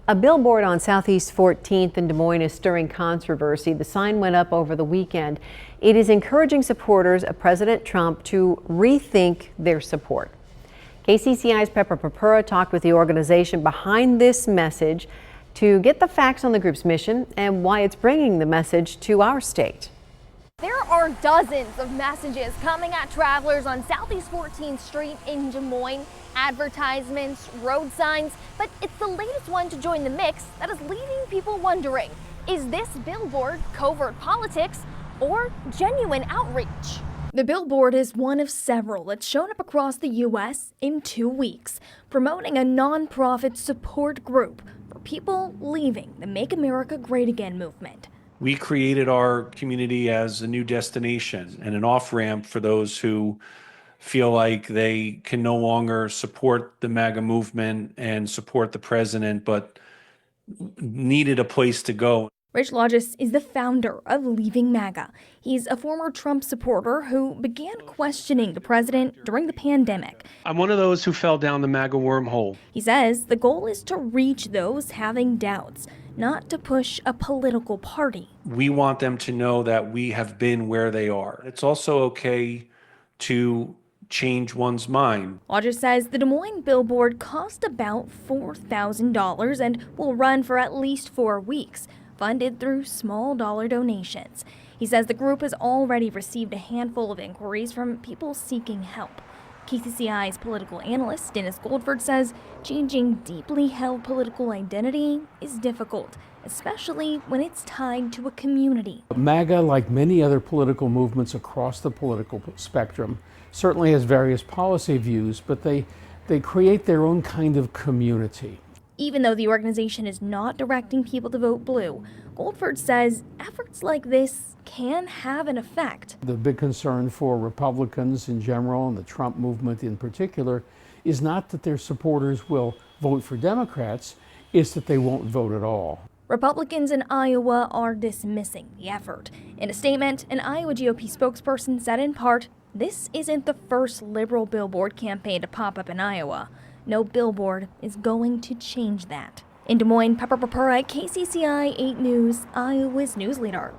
A billboard on Southeast 14th in Des Moines is stirring controversy. The sign went up over the weekend. It is encouraging supporters of President Trump to rethink their support. KCCI's Pepper Papura talked with the organization behind this message to get the facts on the group's mission and why it's bringing the message to our state. There are dozens of messages coming at travelers on Southeast 14th Street in Des Moines, advertisements, road signs, but it's the latest one to join the mix that is leaving people wondering, is this billboard covert politics or genuine outreach? The billboard is one of several that's shown up across the U.S. in 2 weeks, promoting a nonprofit support group for people leaving the Make America Great Again movement. We created our community as a new destination and an off-ramp for those who feel like they can no longer support the MAGA movement and support the president, but needed a place to go. Rich Lodges is the founder of Leaving MAGA. He's a former Trump supporter who began questioning the president during the pandemic. I'm one of those who fell down the MAGA wormhole. He says the goal is to reach those having doubts, not to push a political party. We want them to know that we have been where they are. It's also okay to change one's mind. Lodges says the Des Moines billboard cost about $4,000 and will run for at least 4 weeks, funded through small dollar donations. He says the group has already received a handful of inquiries from people seeking help. KCCI's political analyst Dennis Goldford says changing deeply held political identity is difficult, especially when it's tied to a community. MAGA, like many other political movements across the political spectrum, certainly has various policy views, but they create their own kind of community. Even though the organization is not directing people to vote blue, Goldford says efforts like this can have an effect. The big concern for Republicans in general and the Trump movement in particular is not that their supporters will vote for Democrats, it's that they won't vote at all. Republicans in Iowa are dismissing the effort. In a statement, an Iowa GOP spokesperson said in part, "This isn't the first liberal billboard campaign to pop up in Iowa. No billboard is going to change that." In Des Moines, Pepper Papura, KCCI 8 News, Iowa's news leader.